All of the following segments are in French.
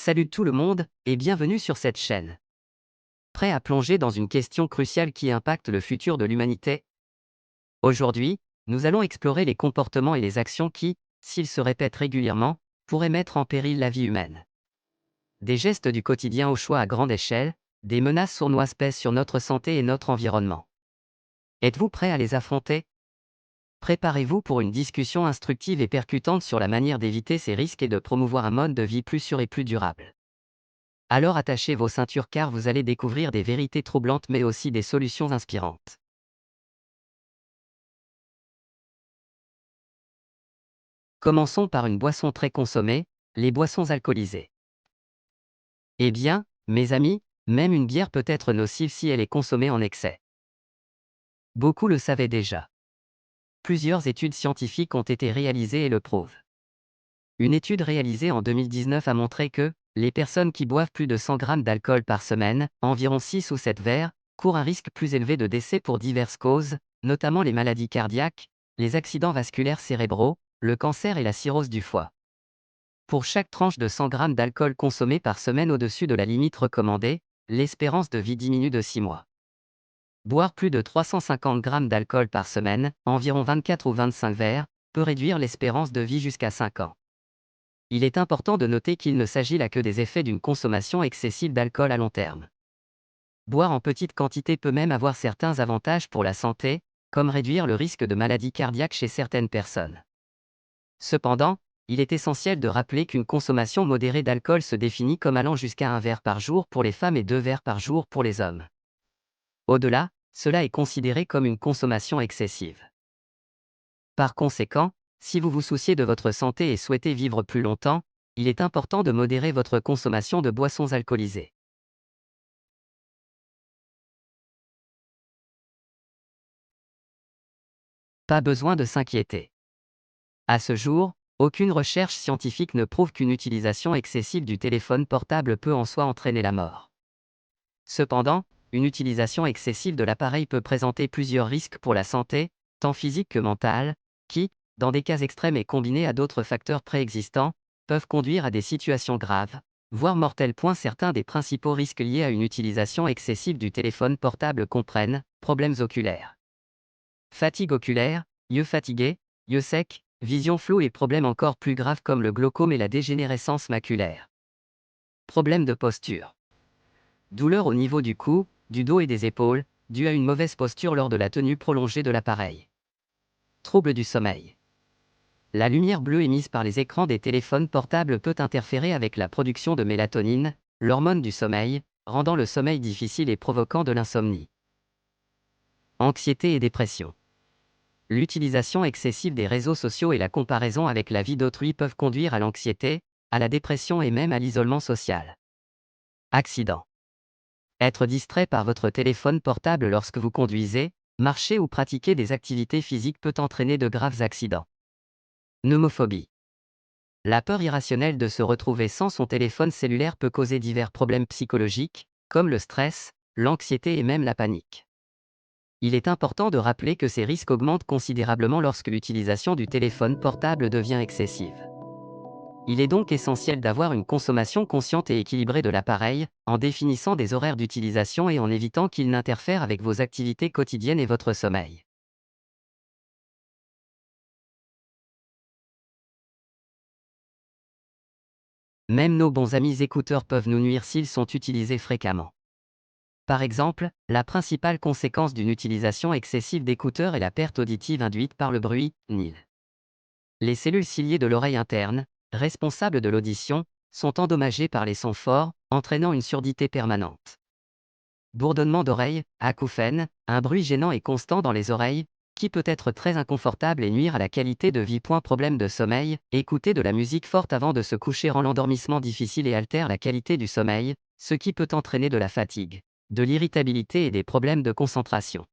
Salut tout le monde, et bienvenue sur cette chaîne. Prêt à plonger dans une question cruciale qui impacte le futur de l'humanité? Aujourd'hui, nous allons explorer les comportements et les actions qui, s'ils se répètent régulièrement, pourraient mettre en péril la vie humaine. Des gestes du quotidien au choix à grande échelle, des menaces sournoises pèsent sur notre santé et notre environnement. Êtes-vous prêt à les affronter? Préparez-vous pour une discussion instructive et percutante sur la manière d'éviter ces risques et de promouvoir un mode de vie plus sûr et plus durable. Alors attachez vos ceintures car vous allez découvrir des vérités troublantes mais aussi des solutions inspirantes. Commençons par une boisson très consommée, les boissons alcoolisées. Eh bien, mes amis, même une bière peut être nocive si elle est consommée en excès. Beaucoup le savaient déjà. Plusieurs études scientifiques ont été réalisées et le prouvent. Une étude réalisée en 2019 a montré que les personnes qui boivent plus de 100 grammes d'alcool par semaine, environ 6 ou 7 verres, courent un risque plus élevé de décès pour diverses causes, notamment les maladies cardiaques, les accidents vasculaires cérébraux, le cancer et la cirrhose du foie. Pour chaque tranche de 100 grammes d'alcool consommée par semaine au-dessus de la limite recommandée, l'espérance de vie diminue de 6 mois. Boire plus de 350 grammes d'alcool par semaine, environ 24 ou 25 verres, peut réduire l'espérance de vie jusqu'à 5 ans. Il est important de noter qu'il ne s'agit là que des effets d'une consommation excessive d'alcool à long terme. Boire en petite quantité peut même avoir certains avantages pour la santé, comme réduire le risque de maladies cardiaques chez certaines personnes. Cependant, il est essentiel de rappeler qu'une consommation modérée d'alcool se définit comme allant jusqu'à 1 verre par jour pour les femmes et 2 verres par jour pour les hommes. Au-delà, cela est considéré comme une consommation excessive. Par conséquent, si vous vous souciez de votre santé et souhaitez vivre plus longtemps, il est important de modérer votre consommation de boissons alcoolisées. Pas besoin de s'inquiéter. À ce jour, aucune recherche scientifique ne prouve qu'une utilisation excessive du téléphone portable peut en soi entraîner la mort. Cependant, une utilisation excessive de l'appareil peut présenter plusieurs risques pour la santé, tant physique que mentale, qui, dans des cas extrêmes et combinés à d'autres facteurs préexistants, peuvent conduire à des situations graves, voire mortelles. Certains des principaux risques liés à une utilisation excessive du téléphone portable comprennent problèmes oculaires, fatigue oculaire, yeux fatigués, yeux secs, vision floue et problèmes encore plus graves comme le glaucome et la dégénérescence maculaire. Problèmes de posture. Douleur au niveau du cou, du dos et des épaules, due à une mauvaise posture lors de la tenue prolongée de l'appareil. Troubles du sommeil. La lumière bleue émise par les écrans des téléphones portables peut interférer avec la production de mélatonine, l'hormone du sommeil, rendant le sommeil difficile et provoquant de l'insomnie. Anxiété et dépression. L'utilisation excessive des réseaux sociaux et la comparaison avec la vie d'autrui peuvent conduire à l'anxiété, à la dépression et même à l'isolement social. Accident. Être distrait par votre téléphone portable lorsque vous conduisez, marchez ou pratiquez des activités physiques peut entraîner de graves accidents. Pneumophobie. La peur irrationnelle de se retrouver sans son téléphone cellulaire peut causer divers problèmes psychologiques, comme le stress, l'anxiété et même la panique. Il est important de rappeler que ces risques augmentent considérablement lorsque l'utilisation du téléphone portable devient excessive. Il est donc essentiel d'avoir une consommation consciente et équilibrée de l'appareil, en définissant des horaires d'utilisation et en évitant qu'il n'interfère avec vos activités quotidiennes et votre sommeil. Même nos bons amis écouteurs peuvent nous nuire s'ils sont utilisés fréquemment. Par exemple, la principale conséquence d'une utilisation excessive d'écouteurs est la perte auditive induite par le bruit, NIL. Les cellules ciliées de l'oreille interne, responsables de l'audition, sont endommagées par les sons forts, entraînant une surdité permanente. Bourdonnement d'oreilles, acouphènes, un bruit gênant et constant dans les oreilles, qui peut être très inconfortable et nuire à la qualité de vie. Problème de sommeil, écouter de la musique forte avant de se coucher rend l'endormissement difficile et altère la qualité du sommeil, ce qui peut entraîner de la fatigue, de l'irritabilité et des problèmes de concentration.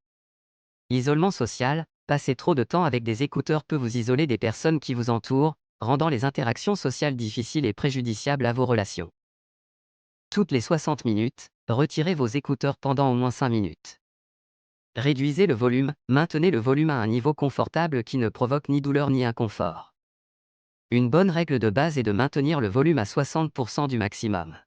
Isolement social, passer trop de temps avec des écouteurs peut vous isoler des personnes qui vous entourent, rendant les interactions sociales difficiles et préjudiciables à vos relations. Toutes les 60 minutes, retirez vos écouteurs pendant au moins 5 minutes. Réduisez le volume, maintenez le volume à un niveau confortable qui ne provoque ni douleur ni inconfort. Une bonne règle de base est de maintenir le volume à 60% du maximum.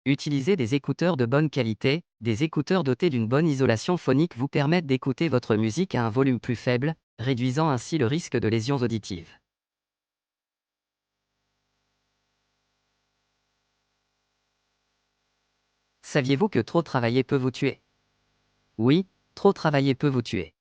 Utiliser des écouteurs de bonne qualité. Des écouteurs dotés d'une bonne isolation phonique vous permettent d'écouter votre musique à un volume plus faible, réduisant ainsi le risque de lésions auditives. Saviez-vous que trop travailler peut vous tuer? Oui, trop travailler peut vous tuer.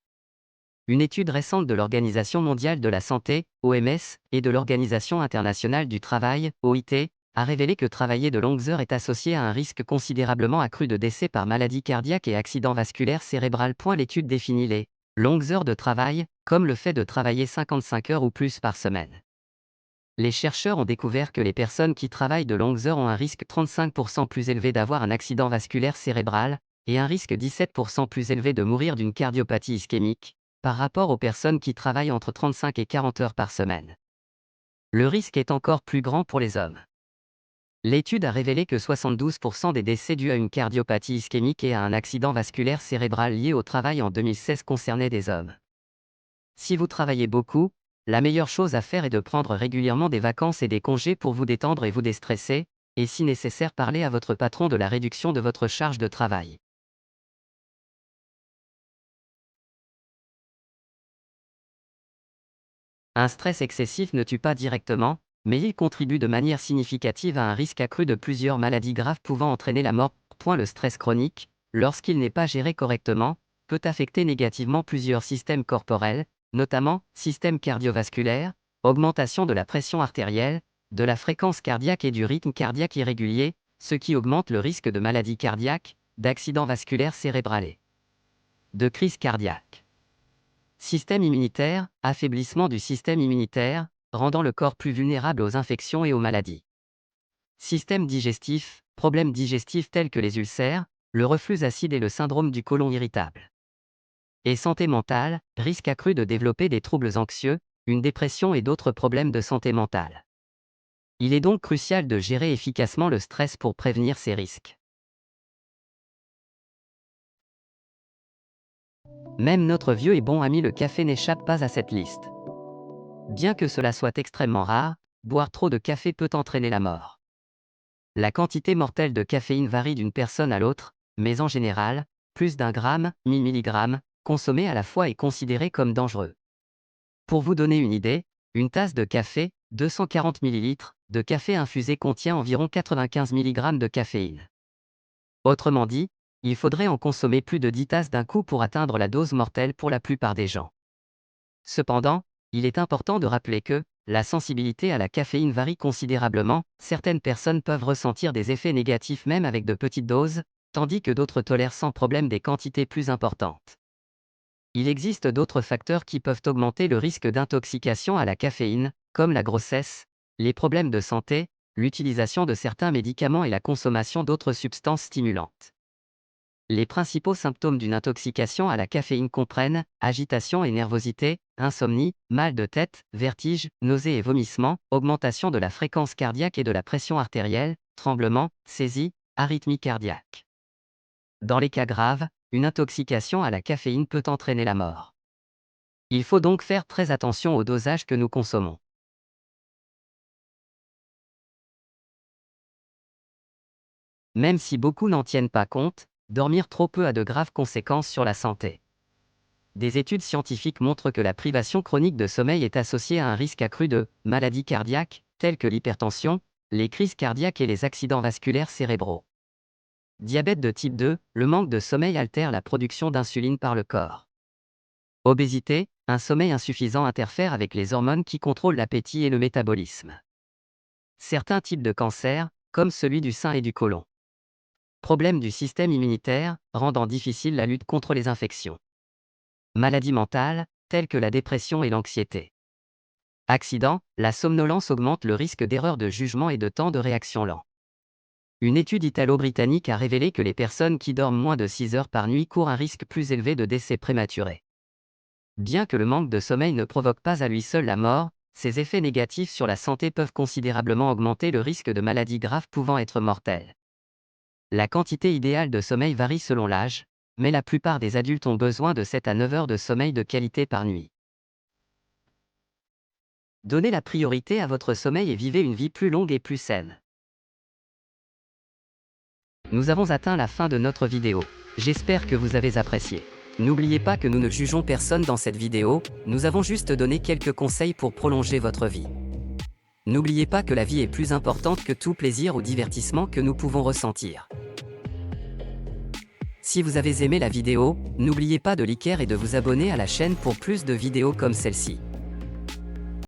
Une étude récente de l'Organisation mondiale de la santé, OMS, et de l'Organisation internationale du travail, OIT, a révélé que travailler de longues heures est associé à un risque considérablement accru de décès par maladie cardiaque et accident vasculaire cérébral. L'étude définit les longues heures de travail comme le fait de travailler 55 heures ou plus par semaine. Les chercheurs ont découvert que les personnes qui travaillent de longues heures ont un risque 35% plus élevé d'avoir un accident vasculaire cérébral et un risque 17% plus élevé de mourir d'une cardiopathie ischémique, par rapport aux personnes qui travaillent entre 35 et 40 heures par semaine. Le risque est encore plus grand pour les hommes. L'étude a révélé que 72% des décès dus à une cardiopathie ischémique et à un accident vasculaire cérébral lié au travail en 2016 concernaient des hommes. Si vous travaillez beaucoup, la meilleure chose à faire est de prendre régulièrement des vacances et des congés pour vous détendre et vous déstresser, et si nécessaire parler à votre patron de la réduction de votre charge de travail. Un stress excessif ne tue pas directement, mais il contribue de manière significative à un risque accru de plusieurs maladies graves pouvant entraîner la mort. Le stress chronique, lorsqu'il n'est pas géré correctement, peut affecter négativement plusieurs systèmes corporels, notamment système cardiovasculaire, augmentation de la pression artérielle, de la fréquence cardiaque et du rythme cardiaque irrégulier, ce qui augmente le risque de maladies cardiaques, d'accidents vasculaires cérébrales, de crise cardiaque. Système immunitaire, affaiblissement du système immunitaire, rendant le corps plus vulnérable aux infections et aux maladies. Système digestif, problèmes digestifs tels que les ulcères, le reflux acide et le syndrome du côlon irritable. Et santé mentale, risque accru de développer des troubles anxieux, une dépression et d'autres problèmes de santé mentale. Il est donc crucial de gérer efficacement le stress pour prévenir ces risques. Même notre vieux et bon ami le café n'échappe pas à cette liste. Bien que cela soit extrêmement rare, boire trop de café peut entraîner la mort. La quantité mortelle de caféine varie d'une personne à l'autre, mais en général, plus d'1 gramme, 1000 mg, consommé à la fois est considéré comme dangereux. Pour vous donner une idée, une tasse de café, 240 ml, de café infusé contient environ 95 mg de caféine. Autrement dit, il faudrait en consommer plus de 10 tasses d'un coup pour atteindre la dose mortelle pour la plupart des gens. Cependant, il est important de rappeler que la sensibilité à la caféine varie considérablement. Certaines personnes peuvent ressentir des effets négatifs même avec de petites doses, tandis que d'autres tolèrent sans problème des quantités plus importantes. Il existe d'autres facteurs qui peuvent augmenter le risque d'intoxication à la caféine, comme la grossesse, les problèmes de santé, l'utilisation de certains médicaments et la consommation d'autres substances stimulantes. Les principaux symptômes d'une intoxication à la caféine comprennent agitation et nervosité, insomnie, mal de tête, vertige, nausées et vomissements, augmentation de la fréquence cardiaque et de la pression artérielle, tremblements, saisies, arythmie cardiaque. Dans les cas graves, une intoxication à la caféine peut entraîner la mort. Il faut donc faire très attention au dosage que nous consommons. Même si beaucoup n'en tiennent pas compte, dormir trop peu a de graves conséquences sur la santé. Des études scientifiques montrent que la privation chronique de sommeil est associée à un risque accru de maladies cardiaques, telles que l'hypertension, les crises cardiaques et les accidents vasculaires cérébraux. Diabète de type 2, le manque de sommeil altère la production d'insuline par le corps. Obésité, un sommeil insuffisant interfère avec les hormones qui contrôlent l'appétit et le métabolisme. Certains types de cancers, comme celui du sein et du côlon. Problèmes du système immunitaire, rendant difficile la lutte contre les infections. Maladies mentales, telles que la dépression et l'anxiété. Accident, la somnolence augmente le risque d'erreur de jugement et de temps de réaction lent. Une étude italo-britannique a révélé que les personnes qui dorment moins de 6 heures par nuit courent un risque plus élevé de décès prématuré. Bien que le manque de sommeil ne provoque pas à lui seul la mort, ses effets négatifs sur la santé peuvent considérablement augmenter le risque de maladies graves pouvant être mortelles. La quantité idéale de sommeil varie selon l'âge, mais la plupart des adultes ont besoin de 7 à 9 heures de sommeil de qualité par nuit. Donnez la priorité à votre sommeil et vivez une vie plus longue et plus saine. Nous avons atteint la fin de notre vidéo. J'espère que vous avez apprécié. N'oubliez pas que nous ne jugeons personne dans cette vidéo, nous avons juste donné quelques conseils pour prolonger votre vie. N'oubliez pas que la vie est plus importante que tout plaisir ou divertissement que nous pouvons ressentir. Si vous avez aimé la vidéo, n'oubliez pas de liker et de vous abonner à la chaîne pour plus de vidéos comme celle-ci.